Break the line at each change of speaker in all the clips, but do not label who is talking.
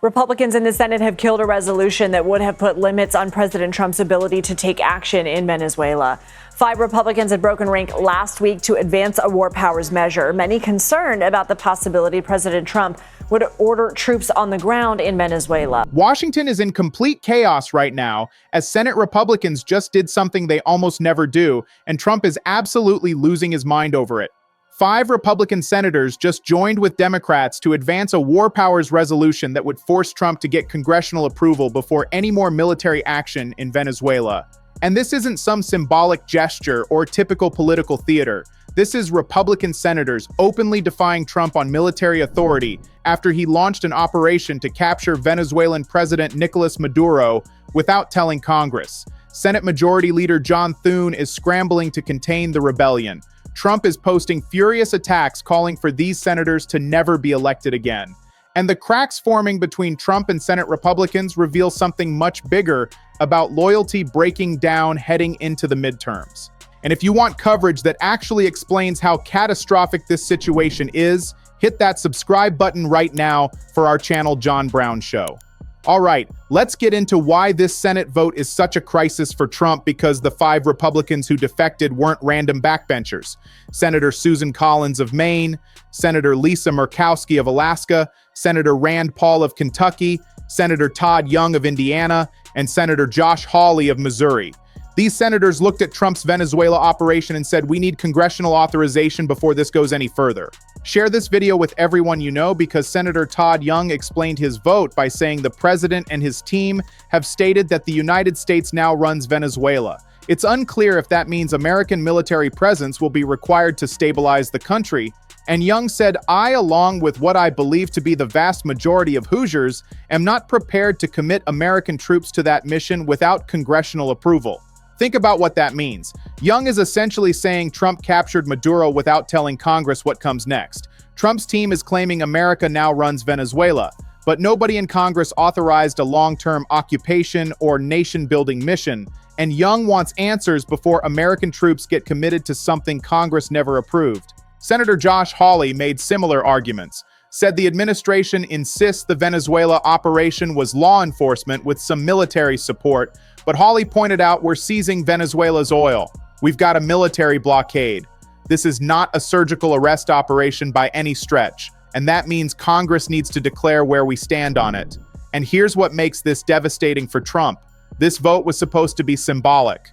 Republicans in the Senate have killed a resolution that would have put limits on President Trump's ability to take action in Venezuela. 5 Republicans had broken rank last week to advance a war powers measure, many concerned about the possibility President Trump would order troops on the ground in Venezuela.
Washington is in complete chaos right now, as Senate Republicans just did something they almost never do, and Trump is absolutely losing his mind over it. 5 Republican senators just joined with Democrats to advance a war powers resolution that would force Trump to get congressional approval before any more military action in Venezuela. And this isn't some symbolic gesture or typical political theater. This is Republican senators openly defying Trump on military authority after he launched an operation to capture Venezuelan President Nicolas Maduro without telling Congress. Senate Majority Leader John Thune is scrambling to contain the rebellion. Trump is posting furious attacks calling for these senators to never be elected again. And the cracks forming between Trump and Senate Republicans reveal something much bigger about loyalty breaking down heading into the midterms. And if you want coverage that actually explains how catastrophic this situation is, hit that subscribe button right now for our channel John Brown Show. All right, let's get into why this Senate vote is such a crisis for Trump, because the 5 Republicans who defected weren't random backbenchers. Senator Susan Collins of Maine, Senator Lisa Murkowski of Alaska, Senator Rand Paul of Kentucky, Senator Todd Young of Indiana, and Senator Josh Hawley of Missouri. These senators looked at Trump's Venezuela operation and said, "We need congressional authorization before this goes any further." Share this video with everyone you know, because Senator Todd Young explained his vote by saying the president and his team have stated that the United States now runs Venezuela. It's unclear if that means American military presence will be required to stabilize the country. And Young said, "I, along with what I believe to be the vast majority of Hoosiers, am not prepared to commit American troops to that mission without congressional approval." Think about what that means. Young is essentially saying Trump captured Maduro without telling Congress what comes next. Trump's team is claiming America now runs Venezuela, but nobody in Congress authorized a long-term occupation or nation-building mission, and Young wants answers before American troops get committed to something Congress never approved. Senator Josh Hawley made similar arguments, said the administration insists the Venezuela operation was law enforcement with some military support, but Hawley pointed out we're seizing Venezuela's oil. We've got a military blockade. This is not a surgical arrest operation by any stretch, and that means Congress needs to declare where we stand on it. And here's what makes this devastating for Trump. This vote was supposed to be symbolic.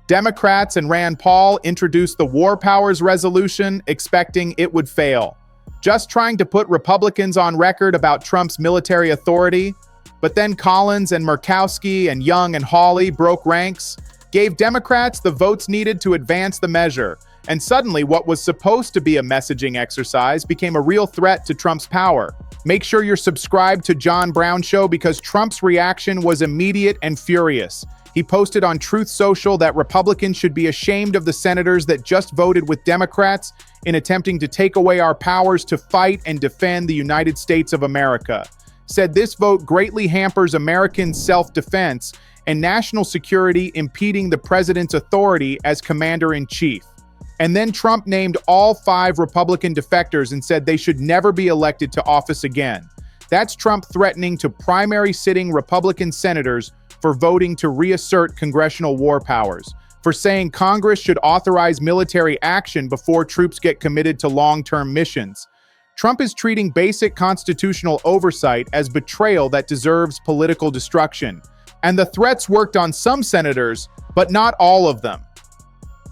Democrats and Rand Paul introduced the War Powers Resolution, expecting it would fail, just trying to put Republicans on record about Trump's military authority. But then Collins and Murkowski and Young and Hawley broke ranks, gave Democrats the votes needed to advance the measure, and suddenly what was supposed to be a messaging exercise became a real threat to Trump's power. Make sure you're subscribed to John Brown Show, because Trump's reaction was immediate and furious. He posted on Truth Social that Republicans should be ashamed of the senators that just voted with Democrats in attempting to take away our powers to fight and defend the United States of America. Said this vote greatly hampers American self-defense and national security, impeding the president's authority as commander-in-chief. And then Trump named all 5 Republican defectors and said they should never be elected to office again. That's Trump threatening to primary sitting Republican senators for voting to reassert congressional war powers, for saying Congress should authorize military action before troops get committed to long-term missions. Trump is treating basic constitutional oversight as betrayal that deserves political destruction. And the threats worked on some senators, but not all of them.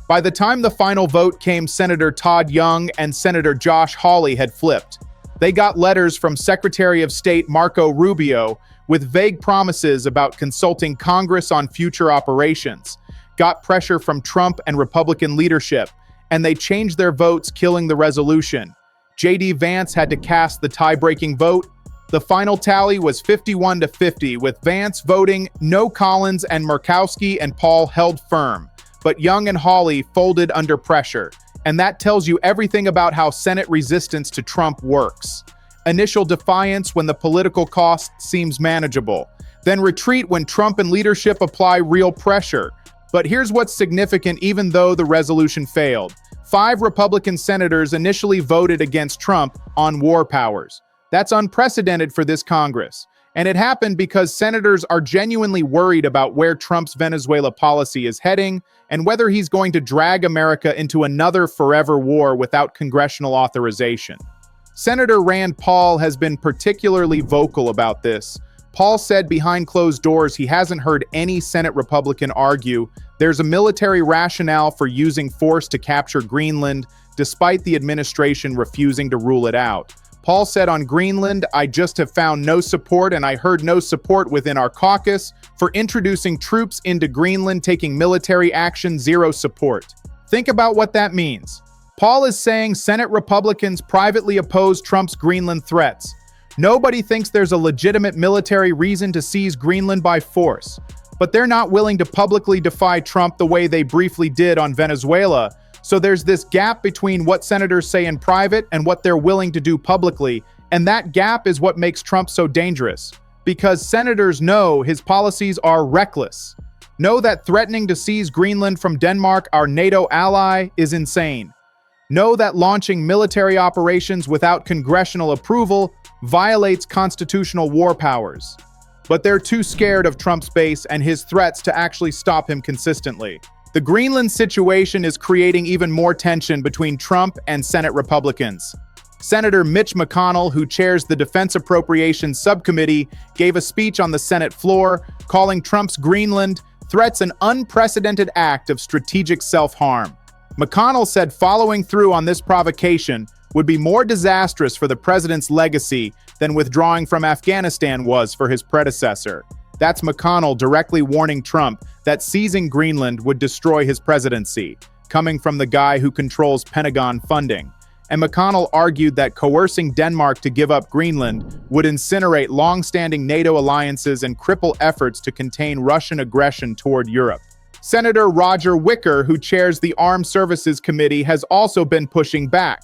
By the time the final vote came, Senator Todd Young and Senator Josh Hawley had flipped. They got letters from Secretary of State Marco Rubio with vague promises about consulting Congress on future operations, got pressure from Trump and Republican leadership, and they changed their votes, killing the resolution. J.D. Vance had to cast the tie-breaking vote. The final tally was 51-50, with Vance voting no. Collins and Murkowski and Paul held firm, but Young and Hawley folded under pressure. And that tells you everything about how Senate resistance to Trump works. Initial defiance when the political cost seems manageable, then retreat when Trump and leadership apply real pressure. But here's what's significant: even though the resolution failed, 5 Republican senators initially voted against Trump on war powers. That's unprecedented for this Congress. And it happened because senators are genuinely worried about where Trump's Venezuela policy is heading and whether he's going to drag America into another forever war without congressional authorization. Senator Rand Paul has been particularly vocal about this. Paul said behind closed doors he hasn't heard any Senate Republican argue there's a military rationale for using force to capture Greenland, despite the administration refusing to rule it out. Paul said on Greenland, "I just have found no support, and I heard no support within our caucus for introducing troops into Greenland, taking military action, zero support." Think about what that means. Paul is saying Senate Republicans privately oppose Trump's Greenland threats. Nobody thinks there's a legitimate military reason to seize Greenland by force, but they're not willing to publicly defy Trump the way they briefly did on Venezuela. So there's this gap between what senators say in private and what they're willing to do publicly, and that gap is what makes Trump so dangerous. Because senators know his policies are reckless. Know that threatening to seize Greenland from Denmark, our NATO ally, is insane. Know that launching military operations without congressional approval violates constitutional war powers. But they're too scared of Trump's base and his threats to actually stop him consistently. The Greenland situation is creating even more tension between Trump and Senate Republicans. Senator Mitch McConnell, who chairs the Defense Appropriations Subcommittee, gave a speech on the Senate floor, calling Trump's Greenland threats an unprecedented act of strategic self-harm. McConnell said following through on this provocation would be more disastrous for the president's legacy than withdrawing from Afghanistan was for his predecessor. That's McConnell directly warning Trump that seizing Greenland would destroy his presidency, coming from the guy who controls Pentagon funding. And McConnell argued that coercing Denmark to give up Greenland would incinerate long-standing NATO alliances and cripple efforts to contain Russian aggression toward Europe. Senator Roger Wicker, who chairs the Armed Services Committee, has also been pushing back.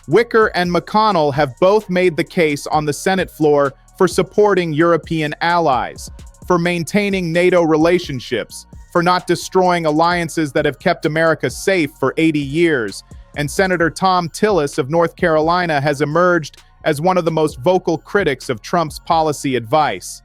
Wicker and McConnell have both made the case on the Senate floor for supporting European allies, for maintaining NATO relationships, for not destroying alliances that have kept America safe for 80 years. And Senator Tom Tillis of North Carolina has emerged as one of the most vocal critics of Trump's policy advice.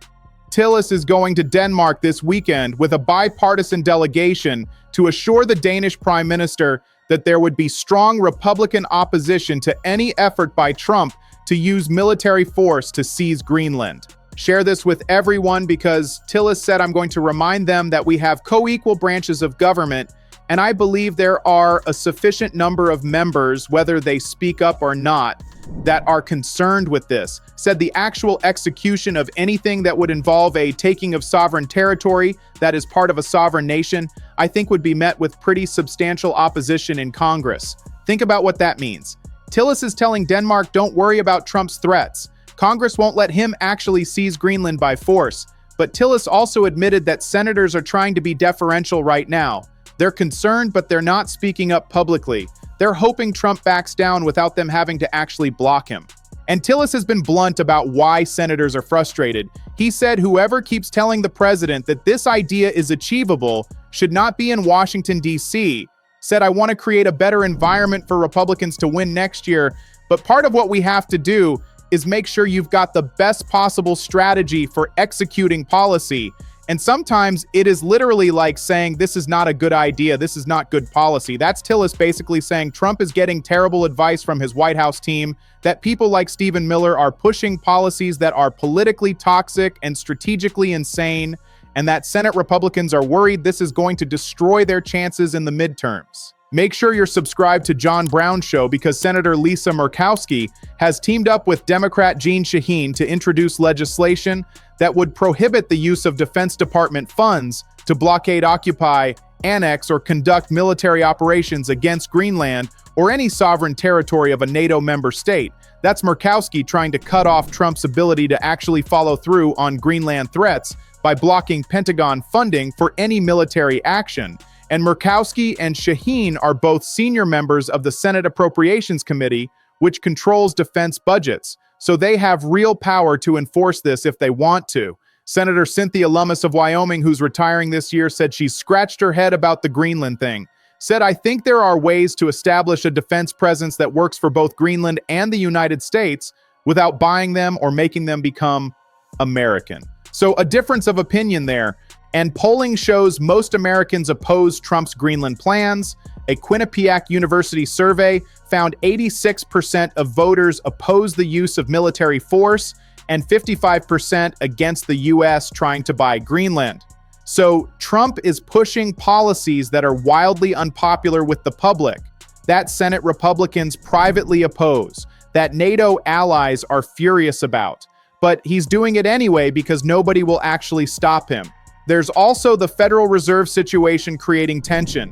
Tillis is going to Denmark this weekend with a bipartisan delegation to assure the Danish Prime Minister that there would be strong Republican opposition to any effort by Trump to use military force to seize Greenland. Share this with everyone because Tillis said, "I'm going to remind them that we have co-equal branches of government, and I believe there are a sufficient number of members, whether they speak up or not, that are concerned with this." Said the actual execution of anything that would involve a taking of sovereign territory that is part of a sovereign nation, I think would be met with pretty substantial opposition in Congress. Think about what that means. Tillis is telling Denmark, don't worry about Trump's threats. Congress won't let him actually seize Greenland by force. But Tillis also admitted that senators are trying to be deferential right now. They're concerned, but they're not speaking up publicly. They're hoping Trump backs down without them having to actually block him. And Tillis has been blunt about why senators are frustrated. He said whoever keeps telling the president that this idea is achievable should not be in Washington, D.C. Said, "I want to create a better environment for Republicans to win next year, but part of what we have to do is make sure you've got the best possible strategy for executing policy. And sometimes it is literally like saying, this is not a good idea, this is not good policy." That's Tillis basically saying Trump is getting terrible advice from his White House team, that people like Stephen Miller are pushing policies that are politically toxic and strategically insane, and that Senate Republicans are worried this is going to destroy their chances in the midterms. Make sure you're subscribed to John Brown's show because Senator Lisa Murkowski has teamed up with Democrat Jeanne Shaheen to introduce legislation that would prohibit the use of Defense Department funds to blockade, occupy, annex, or conduct military operations against Greenland or any sovereign territory of a NATO member state. That's Murkowski trying to cut off Trump's ability to actually follow through on Greenland threats by blocking Pentagon funding for any military action. And Murkowski and Shaheen are both senior members of the Senate Appropriations Committee, which controls defense budgets. So they have real power to enforce this if they want to. Senator Cynthia Lummis of Wyoming, who's retiring this year, said she scratched her head about the Greenland thing. Said, "I think there are ways to establish a defense presence that works for both Greenland and the United States without buying them or making them become American. So a difference of opinion there. And polling shows most Americans oppose Trump's Greenland plans. A Quinnipiac University survey found 86% of voters oppose the use of military force and 55% against the U.S. trying to buy Greenland. So Trump is pushing policies that are wildly unpopular with the public, that Senate Republicans privately oppose, that NATO allies are furious about. But he's doing it anyway because nobody will actually stop him. There's also the Federal Reserve situation creating tension.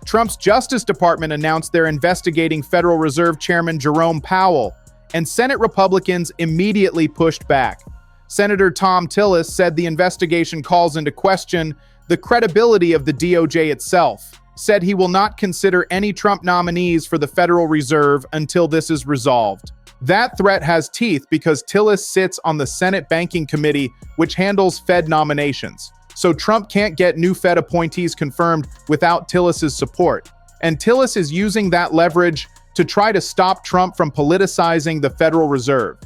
Trump's Justice Department announced they're investigating Federal Reserve Chairman Jerome Powell, and Senate Republicans immediately pushed back. Senator Tom Tillis said the investigation calls into question the credibility of the DOJ itself, said he will not consider any Trump nominees for the Federal Reserve until this is resolved. That threat has teeth because Tillis sits on the Senate Banking Committee, which handles Fed nominations. So Trump can't get new Fed appointees confirmed without Tillis's support. And Tillis is using that leverage to try to stop Trump from politicizing the Federal Reserve.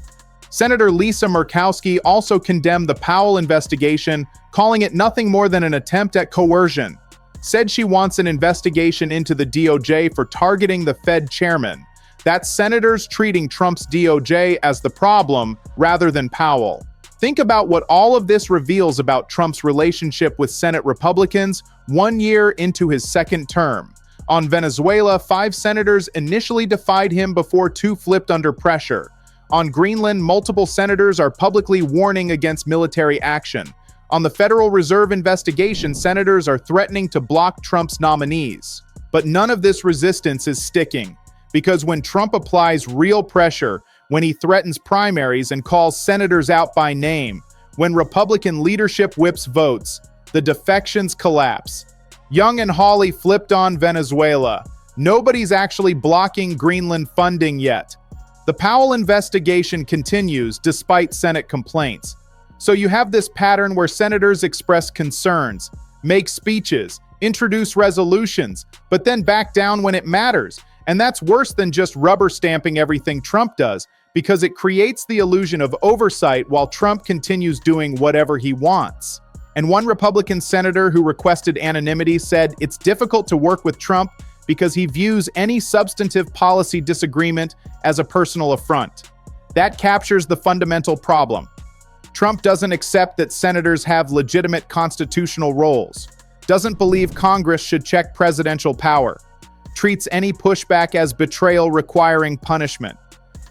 Senator Lisa Murkowski also condemned the Powell investigation, calling it nothing more than an attempt at coercion. Said she wants an investigation into the DOJ for targeting the Fed chairman. That's senators treating Trump's DOJ as the problem rather than Powell. Think about what all of this reveals about Trump's relationship with Senate Republicans 1 year into his second term. On Venezuela, 5 senators initially defied him before 2 flipped under pressure. On Greenland, multiple senators are publicly warning against military action. On the Federal Reserve investigation, senators are threatening to block Trump's nominees. But none of this resistance is sticking, because when Trump applies real pressure, when he threatens primaries and calls senators out by name, when Republican leadership whips votes, the defections collapse. Young and Hawley flipped on Venezuela. Nobody's actually blocking Greenland funding yet. The Powell investigation continues despite Senate complaints. So you have this pattern where senators express concerns, make speeches, introduce resolutions, but then back down when it matters. And that's worse than just rubber stamping everything Trump does, because it creates the illusion of oversight while Trump continues doing whatever he wants. And one Republican senator who requested anonymity said it's difficult to work with Trump because he views any substantive policy disagreement as a personal affront. That captures the fundamental problem. Trump doesn't accept that senators have legitimate constitutional roles, doesn't believe Congress should check presidential power, treats any pushback as betrayal requiring punishment.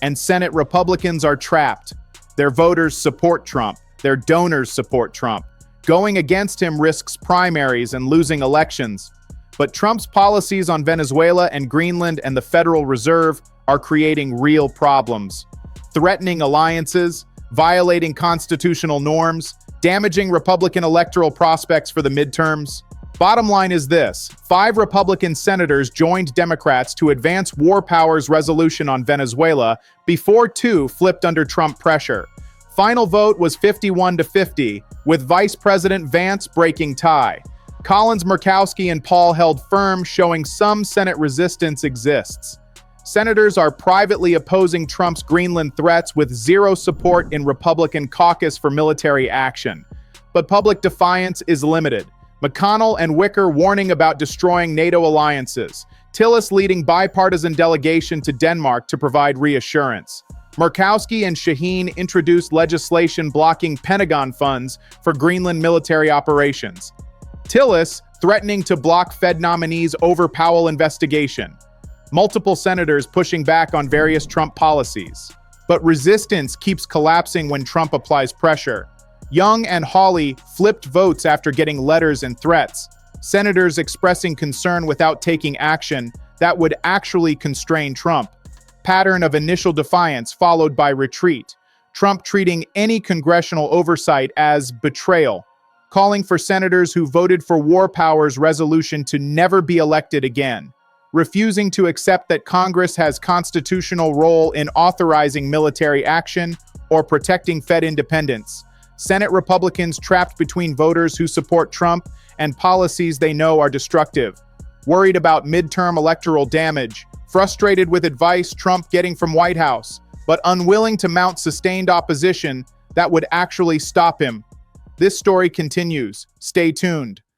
And Senate Republicans are trapped. Their voters support Trump. Their donors support Trump. Going against him risks primaries and losing elections. But Trump's policies on Venezuela and Greenland and the Federal Reserve are creating real problems. Threatening alliances, violating constitutional norms, damaging Republican electoral prospects for the midterms. Bottom line is this: 5 Republican senators joined Democrats to advance war powers resolution on Venezuela before 2 flipped under Trump pressure. Final vote was 51-50, with Vice President Vance breaking tie. Collins, Murkowski, and Paul held firm, showing some Senate resistance exists. Senators are privately opposing Trump's Greenland threats with zero support in Republican caucus for military action. But public defiance is limited. McConnell and Wicker warning about destroying NATO alliances. Tillis leading bipartisan delegation to Denmark to provide reassurance. Murkowski and Shaheen introduced legislation blocking Pentagon funds for Greenland military operations. Tillis threatening to block Fed nominees over Powell investigation. Multiple senators pushing back on various Trump policies. But resistance keeps collapsing when Trump applies pressure. Young and Hawley flipped votes after getting letters and threats. Senators expressing concern without taking action that would actually constrain Trump. Pattern of initial defiance followed by retreat. Trump treating any congressional oversight as betrayal. Calling for senators who voted for war powers resolution to never be elected again. Refusing to accept that Congress has constitutional role in authorizing military action or protecting Fed independence. Senate Republicans trapped between voters who support Trump and policies they know are destructive. Worried about midterm electoral damage. Frustrated with advice Trump getting from White House, but unwilling to mount sustained opposition that would actually stop him. This story continues. Stay tuned.